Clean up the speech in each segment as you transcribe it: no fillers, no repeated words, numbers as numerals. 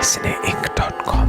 cineink.com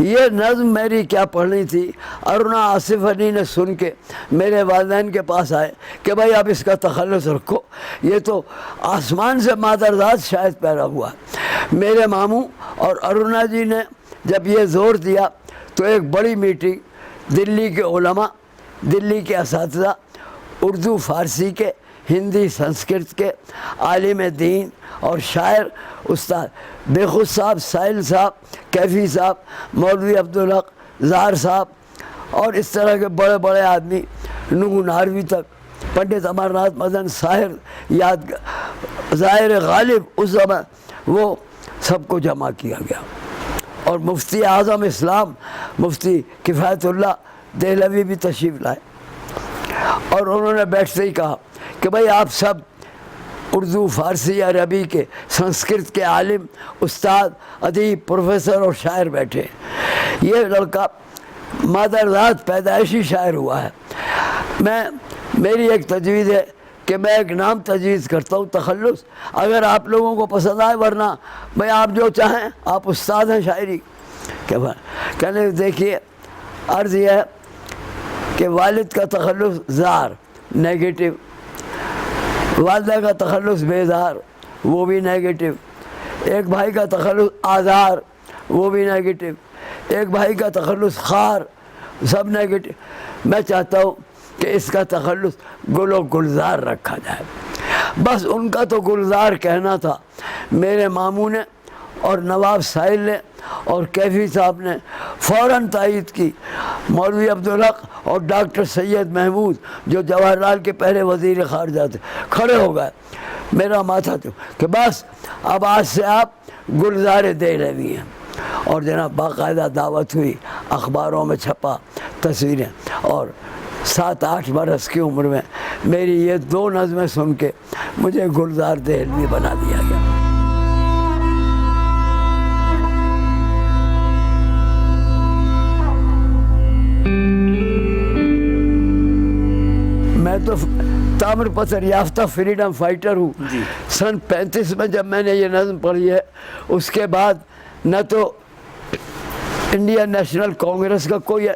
یہ نظم میری کیا پڑھنی تھی، ارنا آصف علی نے سن کے میرے والدین کے پاس آئے کہ بھائی آپ اس کا تخلص رکھو، یہ تو آسمان سے مادرزاد شاید پیدا ہوا ہے۔ میرے ماموں اور ارنا جی نے جب یہ زور دیا تو ایک بڑی میٹنگ دلی کے علماء، دلی کے اساتذہ، اردو فارسی کے، ہندی سنسکرت کے، عالم دین اور شاعر استاد بیخود صاحب، سائل صاحب، کیفی صاحب، مولوی عبدالحق زار صاحب اور اس طرح کے بڑے بڑے آدمی، نگو ناروی تک، پنڈت امر ناتھ مدن ساحر، ظاہر غالب، اس زمان وہ سب کو جمع کیا گیا، اور مفتی اعظم اسلام مفتی کفایت اللہ دہلوی بھی تشریف لائے، اور انہوں نے بیٹھتے ہی کہا کہ بھائی آپ سب اردو، فارسی، عربی کے، سنسکرت کے عالم، استاد، ادیب، پروفیسر اور شاعر بیٹھے ہیں۔ یہ لڑکا مادرزاد پیدائشی شاعر ہوا ہے۔ میری ایک تجویز ہے کہ میں ایک نام تجویز کرتا ہوں، تخلص، اگر آپ لوگوں کو پسند آئے، ورنہ بھائی آپ جو چاہیں، آپ استاد ہیں شاعری کے۔ کہنے دیکھیے عرض یہ ہے کہ والد کا تخلص زار، نیگیٹو، والدہ کا تخلص بیزار، وہ بھی نیگیٹو، ایک بھائی کا تخلص آزار، وہ بھی نیگیٹو، ایک بھائی کا تخلص خار، سب نیگیٹو۔ میں چاہتا ہوں کہ اس کا تخلص گل و گلزار رکھا جائے۔ بس ان کا تو گلزار کہنا تھا، میرے ماموں نے اور نواب سائل نے اور کیفی صاحب نے فوراً تائید کی۔ مولوی عبدالحق اور ڈاکٹر سید محمود جو جواہر لال کے پہلے وزیر خارجہ تھے، کھڑے ہو گئے، میرا ماتھا تو کہ بس اب آج سے آپ گلزار دہلوی ہیں، اور جناب باقاعدہ دعوت ہوئی، اخباروں میں چھپا، تصویریں، اور 7-8 برس کی عمر میں میری یہ 2 نظمیں سن کے مجھے گلزار دہلوی بنا دیا گیا۔ میں تو تامر پتر یافتہ فریڈم فائٹر ہوں۔ سن 35 میں جب میں نے یہ نظم پڑھی ہے، اس کے بعد نہ تو انڈین نیشنل کانگریس کا کوئی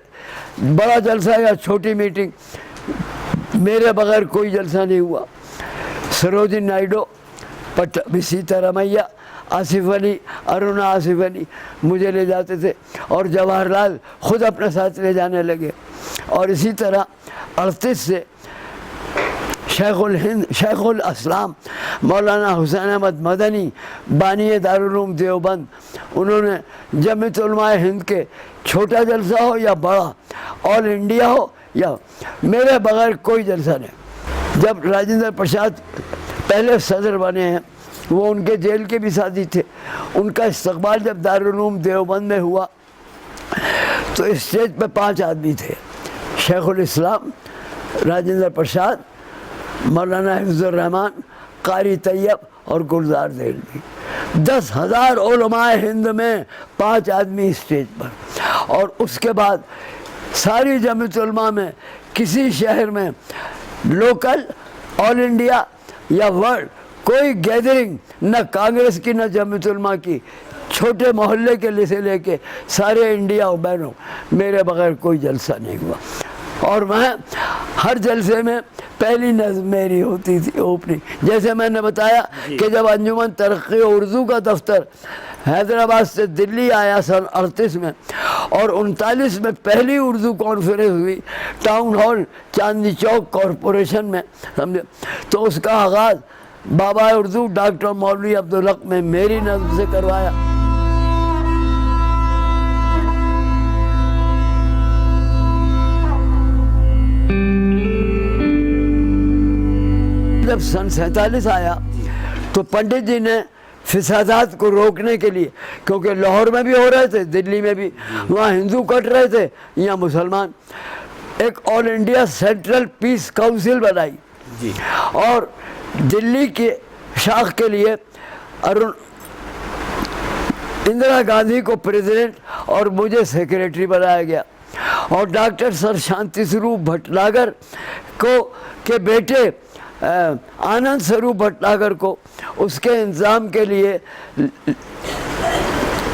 بڑا جلسہ یا چھوٹی میٹنگ میرے بغیر کوئی جلسہ نہیں ہوا۔ سروجنی نائیڈو، سیتارمیا، آصف علی، ارنا آصف علی مجھے لے جاتے تھے، اور جواہر لال خود اپنے ساتھ لے جانے لگے، اور اسی طرح 38 سے شیخ الاسلام مولانا حسین احمد مدنی، بانی دارالعلوم دیوبند، انہوں نے جمعیت علماء ہند کے چھوٹا جلسہ ہو یا بڑا، آل انڈیا ہو یا، میرے بغیر کوئی جلسہ نہیں۔ جب راجندر پرساد پہلے صدر بنے ہیں، وہ ان کے جیل کے بھی ساتھی تھے، ان کا استقبال جب دارالعلوم دیوبند میں ہوا تو اسٹیج پہ 5 آدمی تھے، شیخ الاسلام، راجندر پرساد، مولانا حفظ الرحمان، قاری طیب اور گلزار دہلوی۔ 10,000 علماء ہند میں 5 آدمی اسٹیج پر، اور اس کے بعد ساری جمعیت علماء میں کسی شہر میں لوکل، آل انڈیا یا ورلڈ کوئی گیدرنگ، نہ کانگریس کی نہ جمعیت علماء کی، چھوٹے محلے کے سے لے کے سارے انڈیا اور بینوں، میرے بغیر کوئی جلسہ نہیں ہوا، اور میں ہر جلسے میں پہلی نظم میری ہوتی تھی اوپننگ۔ جیسے میں نے بتایا کہ جب انجمن ترقی اردو کا دفتر حیدرآباد سے دلی آیا سن 38 میں، اور 39 میں پہلی اردو کانفرنس ہوئی town hall Chandni Chowk corporation میں، سمجھے، تو اس کا آغاز بابا اردو ڈاکٹر مولوی عبدالحق میں میری نظم سے کروایا۔ جب سن 47 آیا تو پنڈت جی نے فسادات کو روکنے کے لیے، کیونکہ لاہور میں بھی ہو رہے تھے، دلی میں بھی، وہاں ہندو کٹ رہے تھے، یہاں مسلمان، ایک آل انڈیا سینٹرل پیس کاؤنسل بنائی، اور دلی کے شاخ کے لیے اندرا گاندھی کو پریزیڈنٹ اور مجھے سیکریٹری بنایا گیا، اور ڈاکٹر سر شانتی سوروپ بھٹناگر کو کے بیٹے آنند سوروپ بھٹناگر کو اس کے انتظام کے لیے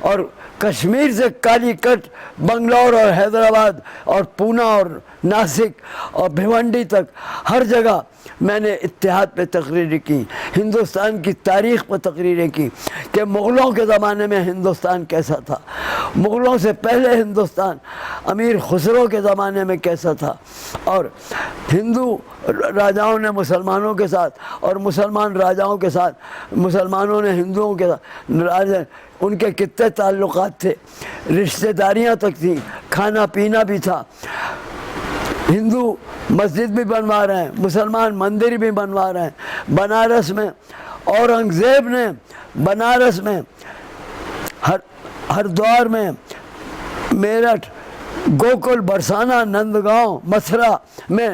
اور کشمیر سے کالی کٹ بنگلور اور حیدرآباد اور پونا اور ناسک اور بھیونڈی تک ہر جگہ میں نے اتحاد پہ تقریریں کی، ہندوستان کی تاریخ پہ تقریریں کی کہ مغلوں کے زمانے میں ہندوستان کیسا تھا، مغلوں سے پہلے ہندوستان امیر خسرو کے زمانے میں کیسا تھا، اور ہندو راجاؤں نے مسلمانوں کے ساتھ اور مسلمان راجاؤں کے ساتھ مسلمانوں نے ہندوؤں کے ساتھ ان کے کتنے تعلقات تھے، رشتہ داریاں تک تھیں، کھانا پینا بھی تھا۔ ہندو مسجد بھی بنوا رہے ہیں، مسلمان مندر بھی بنوا رہے ہیں۔ بنارس میں اورنگزیب نے بنارس میں ہردوار میں میرٹھ گوکل برسانہ نندگاؤں متھرا میں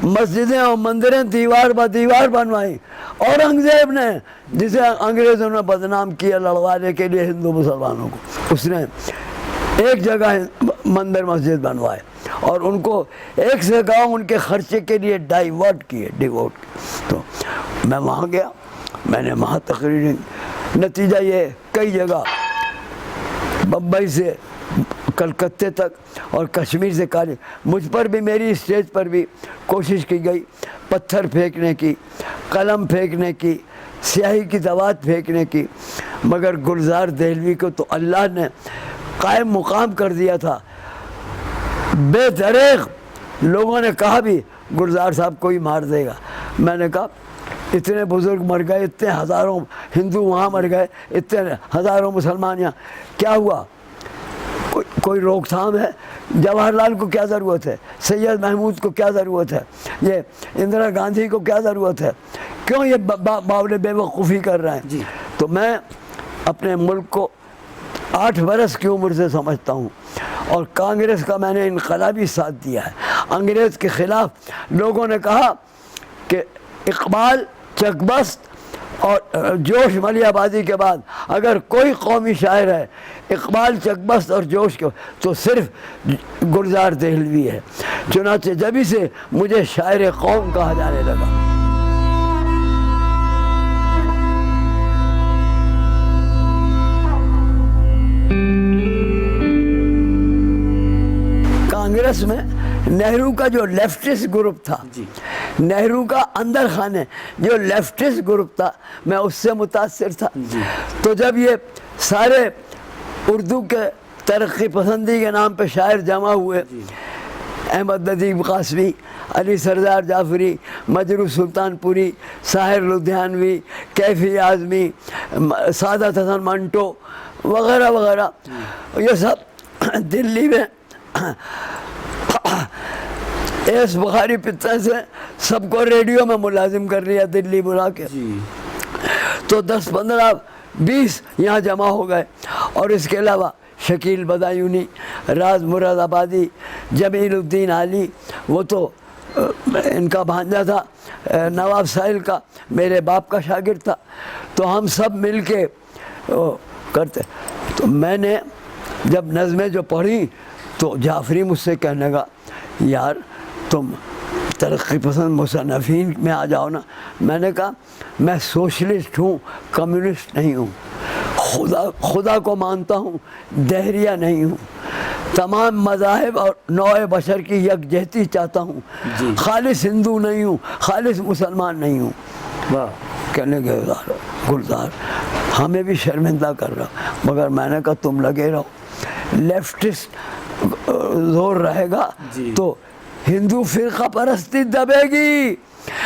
مسجدیں اور مندریں دیوار با دیوار بنوائی اورنگزیب نے، جسے انگریزوں نے بدنام کیا لڑوانے کے لیے ہندو مسلمانوں کو۔ اس نے ایک جگہ مندر مسجد بنوائے اور ان کو ایک سے گاؤں ان کے خرچے کے لیے ڈیووٹ کیے۔ تو میں وہاں گیا، میں نے وہاں تقریر، نتیجہ یہ کئی جگہ بمبئی سے کلکتے تک اور کشمیر سے کالی، مجھ پر بھی میری اسٹیج پر بھی کوشش کی گئی پتھر پھینکنے کی، قلم پھینکنے کی، سیاہی کی دوات پھینکنے کی، مگر گلزار دہلوی کو تو اللہ نے قائم مقام کر دیا تھا۔ بے دریغ لوگوں نے کہا بھی گلزار صاحب کوئی مار دے گا۔ میں نے کہا اتنے بزرگ مر گئے، اتنے ہزاروں ہندو وہاں مر گئے، اتنے ہزاروں مسلمان یہاں، کیا ہوا؟ کوئی روک تھام ہے؟ جواہر لال کو کیا ضرورت ہے؟ سید محمود کو کیا ضرورت ہے؟ یہ اندرا گاندھی کو کیا ضرورت ہے؟ کیوں یہ باول بے وقوفی کر رہے ہیں؟ تو میں اپنے ملک کو 8 برس کی عمر سے سمجھتا ہوں، اور کانگریس کا میں نے انقلابی ساتھ دیا ہے۔ انگریز کے خلاف لوگوں نے کہا کہ اقبال، چکبست اور جوش ملی آبادی کے بعد اگر کوئی قومی شاعر ہے اقبال، چکبست اور جوش کے تو صرف گلزار دہلوی ہے۔ چنانچہ جبھی سے مجھے شاعر قوم کہا جانے لگا۔ کانگریس میں نہرو کا جو لیفٹسٹ گروپ تھا، نہرو کا اندر خانے جو لیفٹسٹ گروپ تھا، میں اس سے متاثر تھا۔ تو جب یہ سارے اردو کے ترقی پسندی کے نام پہ شاعر جمع ہوئے، احمد ندیم قاسمی، علی سردار جعفری، مجروح سلطان پوری، ساحر لدھیانوی، کیفی اعظمی، سعادت حسن منٹو وغیرہ وغیرہ، یہ سب دلی میں ایس بخاری پتہ سے سب کو ریڈیو میں ملازم کر لیا دلی بلا کے۔ تو 10 15 20 یہاں جمع ہو گئے، اور اس کے علاوہ شکیل بدایونی، راز مراد آبادی، جمیل الدین علی، وہ تو ان کا بھانجا تھا، نواب ساحل کا میرے باپ کا شاگرد تھا۔ تو ہم سب مل کے کرتے۔ تو میں نے جب نظمیں جو پڑھی تو جعفری مجھ سے کہنے لگا یار تم ترقی پسند مصنفین میں آ جاؤ نا۔ میں نے کہا میں سوشلسٹ ہوں، کمیونسٹ نہیں ہوں، خدا کو مانتا ہوں، دہریہ نہیں ہوں، تمام مذاہب اور نوع بشر کی یکجہتی چاہتا ہوں، خالص ہندو نہیں ہوں، خالص مسلمان نہیں ہوں۔ کہنے کے گلزار ہمیں بھی شرمندہ کر رہا، مگر میں نے کہا تم لگے رہو، لیفٹسٹ زور رہے گا تو ہندو فرقہ پرستی دبے گی،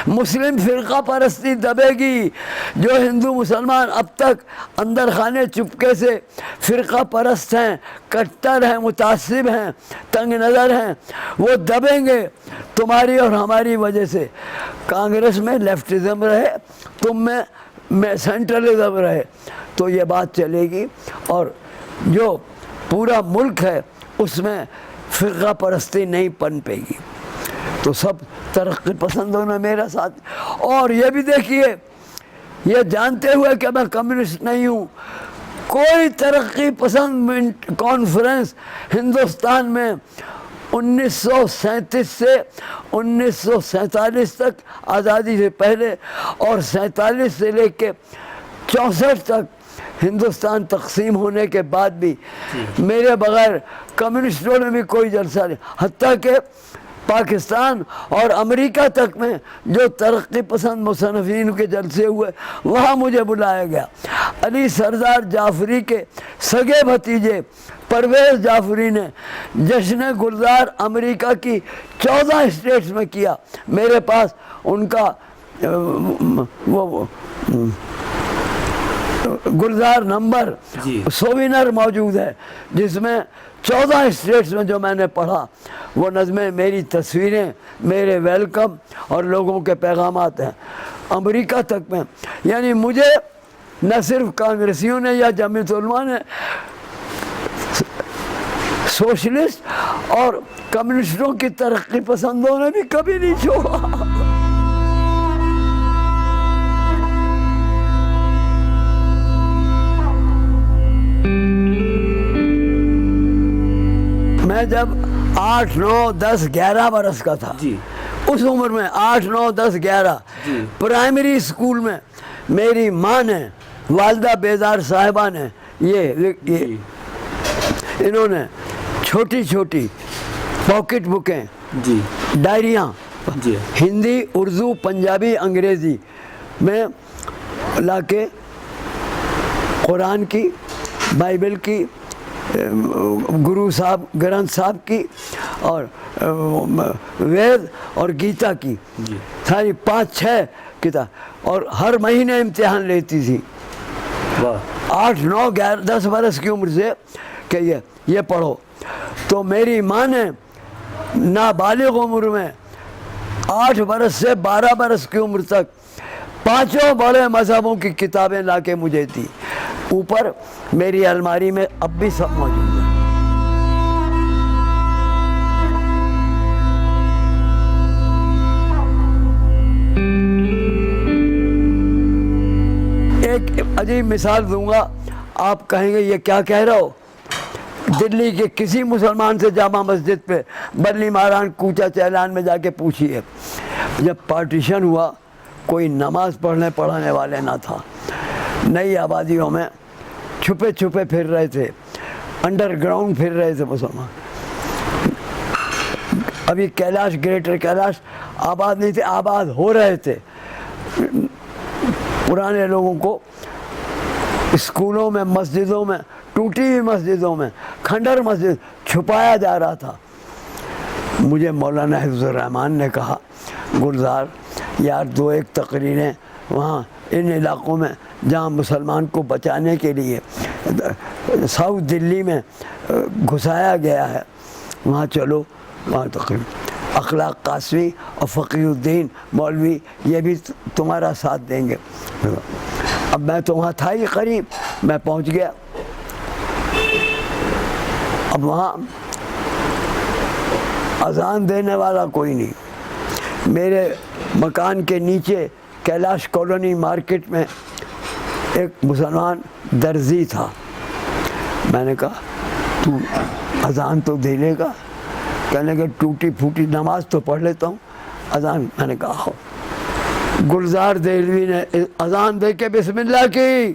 مسلم فرقہ پرستی دبے گی۔ جو ہندو مسلمان اب تک اندر خانے چپکے سے فرقہ پرست ہیں، کٹر ہیں، متعصب ہیں، تنگ نظر ہیں، وہ دبیں گے تمہاری اور ہماری وجہ سے۔ کانگریس میں لیفٹزم رہے، تم میں سینٹرلزم رہے تو یہ بات چلے گی، اور جو پورا ملک ہے اس میں فرقہ پرستی نہیں پنپے گی۔ تو سب ترقی پسندوں نے میرا ساتھ، اور یہ بھی دیکھیے، یہ جانتے ہوئے کہ میں کمیونسٹ نہیں ہوں، کوئی ترقی پسند کانفرنس ہندوستان میں 1937 سے 1947 تک، آزادی سے پہلے، اور 47 سے لے کے 64 تک ہندوستان تقسیم ہونے کے بعد بھی میرے بغیر کمیونسٹوں نے بھی کوئی جلسہ نہیں، حتیٰ کہ پاکستان اور امریکہ تک میں جو ترقی پسند مصنفین کے جلسے ہوئے وہاں مجھے بلایا گیا۔ علی سردار جعفری کے سگے بھتیجے پرویز جعفری نے جشن گلزار امریکہ کی 14 اسٹیٹس میں کیا۔ میرے پاس ان کا وہ گلزار نمبر سووینر موجود ہے، جس میں 14 اسٹیٹس میں جو میں نے پڑھا وہ نظمیں، میری تصویریں، میرے ویلکم اور لوگوں کے پیغامات ہیں امریکہ تک میں۔ یعنی مجھے نہ صرف کانگریسیوں نے یا جمعیت علماء نے، سوشلسٹ اور کمیونسٹوں کی ترقی پسندوں نے بھی کبھی نہیں چھوڑا۔ میں جب 8، 9، 10، 11 برس کا تھا، اس عمر میں 8، 9، 10، 11 پرائمری اسکول میں میری ماں نے، والدہ بیدار صاحبہ نے، انہوں نے چھوٹی چھوٹی پاکٹ بکیں، ڈائریاں، ہندی، اردو، پنجابی، انگریزی میں لا کے قرآن کی، بائبل کی، گرو صاحب گرنتھ صاحب کی اور وید اور گیتا کی، ساری 5-6 کتاب، اور ہر مہینے امتحان لیتی تھی 8، 9، 11، 10 برس کی عمر سے کہ یہ پڑھو۔ تو میری ماں نے نابالغ عمر میں 8 برس سے 12 برس کی عمر تک 5 بڑے مذہبوں کی کتابیں لا کے مجھے دی۔ اوپر میری الماری میں اب بھی سب موجود ہے۔ ایک عجیب مثال دوں گا، آپ کہیں گے یہ کیا کہہ رہے ہو؟ دلی کے کسی مسلمان سے جامع مسجد پہ بلی ماران کوچہ چیلان میں جا کے پوچھیے، جب پارٹیشن ہوا کوئی نماز پڑھانے والے نہ تھا، نئی آبادیوں میں چھپے چھپے پھر رہے تھے، انڈر گراؤنڈ پھر رہے تھے مسلمان۔ ابھی کیلاش، گریٹر کیلاش آباد نہیں تھے، آباد ہو رہے تھے۔ پرانے لوگوں کو اسکولوں میں، مسجدوں میں، ٹوٹی ہوئی مسجدوں میں، کھنڈر مسجد چھپایا جا رہا تھا۔ مجھے مولانا حفظ الرحمان نے کہا، گلزار یار 2-1 تقریریں وہاں ان علاقوں میں جہاں مسلمان کو بچانے کے لیے ساؤتھ دلی میں گھسایا گیا ہے، وہاں چلو، وہاں تقریر۔ اخلاق قاسمی اور فقی الدین مولوی یہ بھی تمہارا ساتھ دیں گے۔ اب میں تو وہاں تھا ہی قریب، میں پہنچ گیا۔ اب وہاں اذان دینے والا کوئی نہیں۔ میرے مکان کے نیچے کیلاش کالونی مارکیٹ میں ایک مسلمان درزی تھا۔ میں نے کہا تو اذان تو دے لے گا؟ کہنے کہ ٹوٹی پھوٹی نماز تو پڑھ لیتا ہوں، اذان۔ میں نے کہا گلزار دہلوی نے اذان دے کے بسم اللہ کی،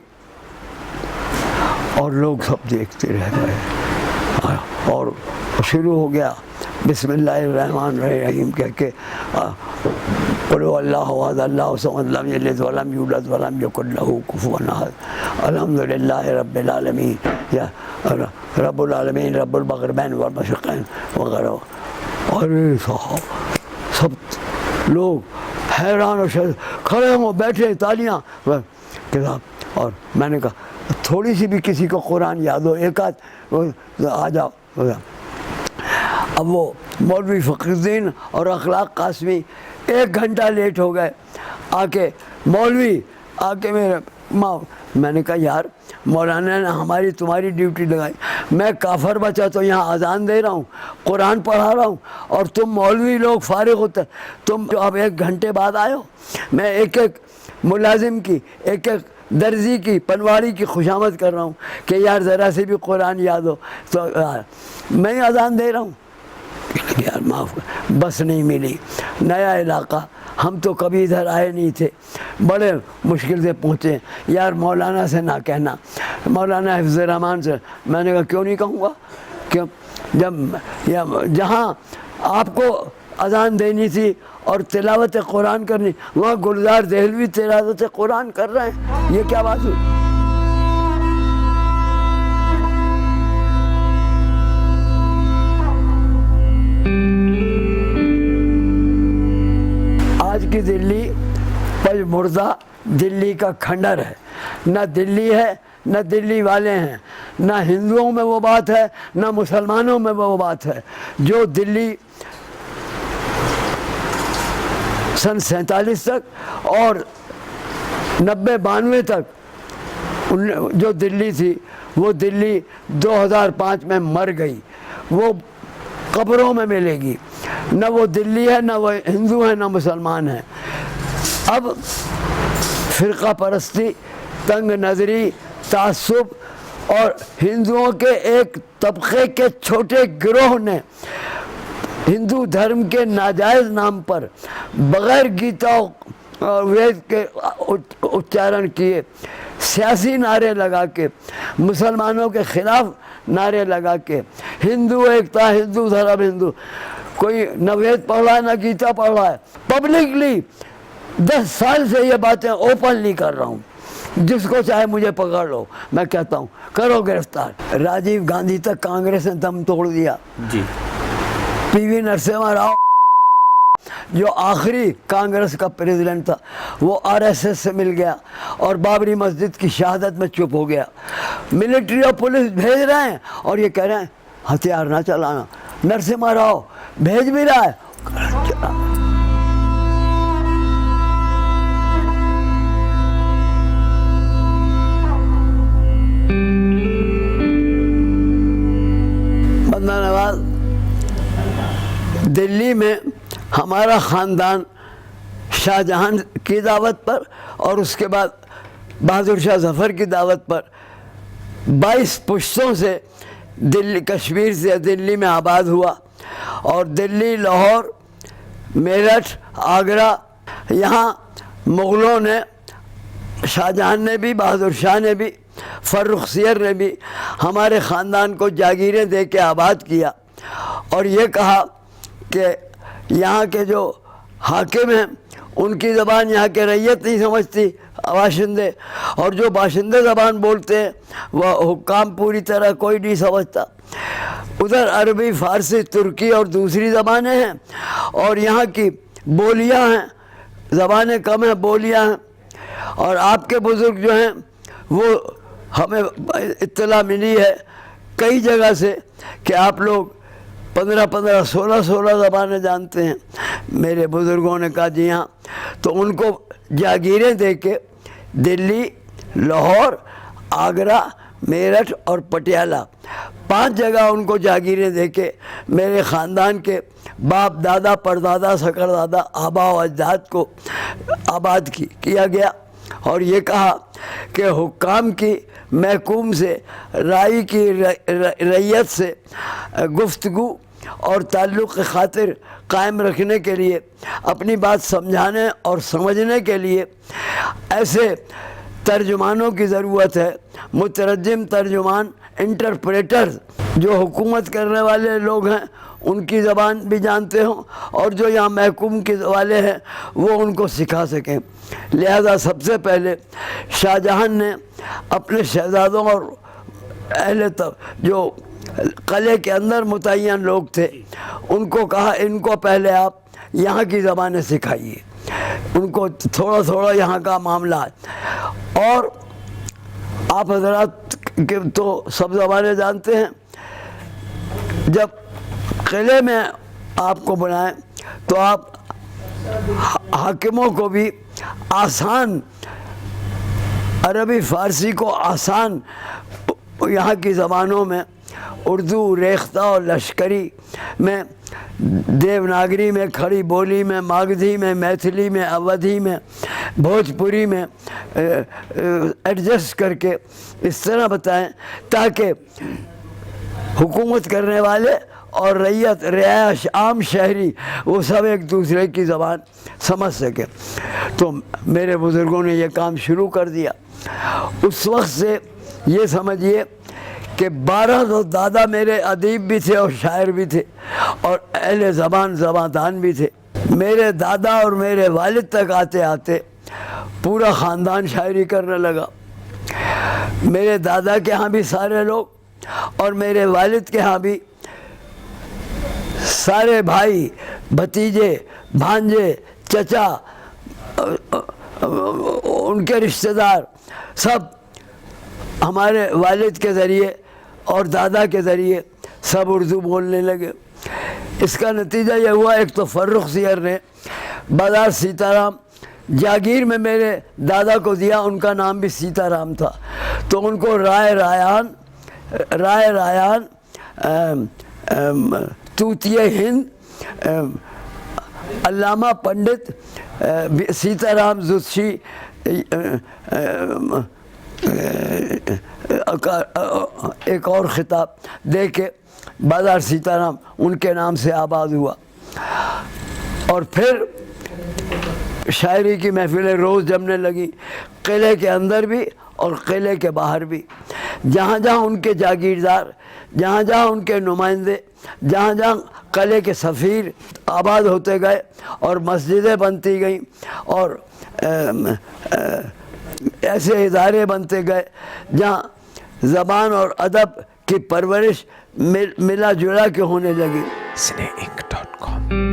اور لوگ سب دیکھتے رہ گئے، اور شروع ہو گیا بسم اللہ الرحمن الرحیم کہہ کے، قل هو اللہ احد اللہ الصمد لم یلد ولم یولد ولم یکن لہ کفوا احد الحمد للہ رب العالمین، یا رب العالمین رب المغربین والمشرقین وغیرہ۔ اور سب لوگ حیران اور کھڑے ہوں، بیٹھے، تالیاں کتاب۔ اور میں نے کہا تھوڑی سی بھی کسی کو قرآن یاد ہو، ایک آدھ آ جاؤ۔ اب وہ مولوی فقی الدین اور اخلاق قاسمی 1 گھنٹہ لیٹ ہو گئے، آ کے مولوی آ کے میرے ماں، میں نے کہا یار مولانا نے ہماری تمہاری ڈیوٹی لگائی، میں کافر بچا تو یہاں اذان دے رہا ہوں، قرآن پڑھا رہا ہوں، اور تم مولوی لوگ فارغ ہوتے، تم جو اب 1 گھنٹے بعد آئے ہو۔ میں ایک ملازم کی، ایک درزی کی، پنواڑی کی خوشامد کر رہا ہوں کہ یار ذرا سے بھی قرآن یاد ہو، تو میں ہی اذان دے رہا ہوں۔ یار معاف کر، بس نہیں ملی، نیا علاقہ، ہم تو کبھی ادھر آئے نہیں تھے, بڑے مشکل سے پہنچے. یار مولانا سے نہ کہنا, مولانا حفظ الرحمان سے. میں نے کہا کیوں نہیں کہوں گا, کیوں, جب جہاں آپ کو اذان دینی تھی اور تلاوت قرآن کرنی, وہاں گلزار دہلوی تلاوت قرآن کر رہے ہیں, یہ کیا بات ہوئی؟ آج کی دلی پج مردہ دلی کا کھنڈر ہے. نہ دلی ہے نہ دلی والے ہیں, نہ ہندوؤں میں وہ بات ہے نہ مسلمانوں میں وہ بات ہے. جو دلی سن 47 تک اور 90-92 تک جو دلی تھی, وہ دلی 2005 میں مر گئی, وہ قبروں میں ملے گی. نہ وہ دلی ہے, نہ وہ ہندو ہے, نہ مسلمان ہے. اب فرقہ پرستی, تنگ نظری, تعصب اور ہندوؤں کے ایک طبقے کے چھوٹے گروہ نے ہندو دھرم کے ناجائز نام پر بغیر گیتا اور وید کے اچارن کیے سیاسی نعرے لگا کے, مسلمانوں کے خلاف نعرے لگا کے, ہندو ایکتا, ہندو دھرم, ہندو, کوئی نہ وید پڑھ رہا ہے نہ گیتا پڑھ رہا ہے. پبلکلی 10 سال سے یہ باتیں اوپنلی کر رہا ہوں, جس کو چاہے مجھے پکڑ لو, میں کہتا ہوں کرو گرفتار. راجیو گاندھی تک کانگریس نے دم توڑ دیا. جی پی وی نرسمہا راؤ جو آخری کانگریس کا پریزیڈنٹ تھا, وہ RSS سے مل گیا اور بابری مسجد کی شہادت میں چپ ہو گیا. ملٹری اور پولیس بھیج رہے ہیں اور یہ کہہ رہے ہیں ہتھیار نہ چلانا. نرسمہا راؤ بھیج بھی رہا ہے, بندہ نواز. دلی میں ہمارا خاندان شاہ جہاں کی دعوت پر اور اس کے بعد بہادر شاہ ظفر کی دعوت پر 22 پشتوں سے دلی, کشمیر سے دلی میں آباد ہوا. اور دلی, لاہور, میرٹھ, آگرہ, یہاں مغلوں نے, شاہ جہاں نے بھی, بہادر شاہ نے بھی, فرخ سیر نے بھی ہمارے خاندان کو جاگیریں دے کے آباد کیا. اور یہ کہا کہ یہاں کے جو حاکم ہیں ان کی زبان یہاں کے رعیت نہیں سمجھتی, باشندے, اور جو باشندے زبان بولتے ہیں وہ حکام پوری طرح کوئی نہیں سمجھتا. ادھر عربی, فارسی, ترکی اور دوسری زبانیں ہیں, اور یہاں کی بولیاں ہیں, زبانیں کم ہیں, بولیاں ہیں. اور آپ کے بزرگ جو ہیں وہ ہمیں اطلاع ملی ہے کئی جگہ سے کہ آپ لوگ 15 16 زبانیں جانتے ہیں. میرے بزرگوں نے کہا جی ہاں. تو ان کو جاگیریں دے کے دلی, لاہور, آگرہ, میرٹھ اور پٹیالہ 5 جگہ ان کو جاگیریں دے کے میرے خاندان کے باپ دادا پردادا سکر دادا آبا و اجداد کو آباد کیا گیا. اور یہ کہا کہ حکام کی محکوم سے, رائی کی رعیت سے گفتگو اور تعلق کی خاطر قائم رکھنے کے لیے, اپنی بات سمجھانے اور سمجھنے کے لیے ایسے ترجمانوں کی ضرورت ہے, مترجم, ترجمان, انٹرپریٹر, جو حکومت کرنے والے لوگ ہیں ان کی زبان بھی جانتے ہوں اور جو یہاں محکوم کے والے ہیں وہ ان کو سکھا سکیں. لہذا سب سے پہلے شاہ جہاں نے اپنے شہزادوں اور اہل جو قلعے کے اندر متعین لوگ تھے ان کو کہا ان کو پہلے آپ یہاں کی زبانیں سکھائیے, ان کو تھوڑا تھوڑا یہاں کا معاملہ ہے. اور آپ حضرات کے تو سب زبانیں جانتے ہیں. جب قلعے میں آپ کو بنائیں تو آپ حاکموں کو بھی آسان, عربی فارسی کو آسان یہاں کی زبانوں میں, اردو, ریختہ اور لشکری میں, دیوناگری میں, کھڑی بولی میں, ماگدھی میں, میتھلی میں, اودھی میں, بھوجپوری میں ایڈجسٹ کر کے اس طرح بتائیں تاکہ حکومت کرنے والے اور ریت رہائش عام شہری وہ سب ایک دوسرے کی زبان سمجھ سکے. تو میرے بزرگوں نے یہ کام شروع کر دیا. اس وقت سے یہ سمجھیے کہ 12 تو دادا میرے ادیب بھی تھے اور شاعر بھی تھے اور اہل زبان زباندان بھی تھے. میرے دادا اور میرے والد تک آتے آتے پورا خاندان شاعری کرنے لگا. میرے دادا کے ہاں بھی سارے لوگ اور میرے والد کے ہاں بھی سارے بھائی بھتیجے بھانجے چچا ان کے رشتہ دار سب ہمارے والد کے ذریعے اور دادا کے ذریعے سب اردو بولنے لگے. اس کا نتیجہ یہ ہوا، ایک تو فرخ سیر نے بازار سیتا رام جاگیر میں میرے دادا کو دیا، ان کا نام بھی سیتا رام تھا، تو ان کو رائے رایان توتیہ ہند علامہ پنڈت سیتا رام زوتشی ایک اور خطاب دے کے بازار سیتا رام ان کے نام سے آباد ہوا. اور پھر شاعری کی محفلیں روز جمنے لگی، قلعے کے اندر بھی اور قلعے کے باہر بھی. جہاں جہاں ان کے جاگیردار، جہاں جہاں ان کے نمائندے، جہاں جہاں قلعے کے سفیر آباد ہوتے گئے اور مسجدیں بنتی گئیں اور ایسے ادارے بنتے گئے جہاں زبان اور ادب کی پرورش ملا جلا کے ہونے لگی. cineink.com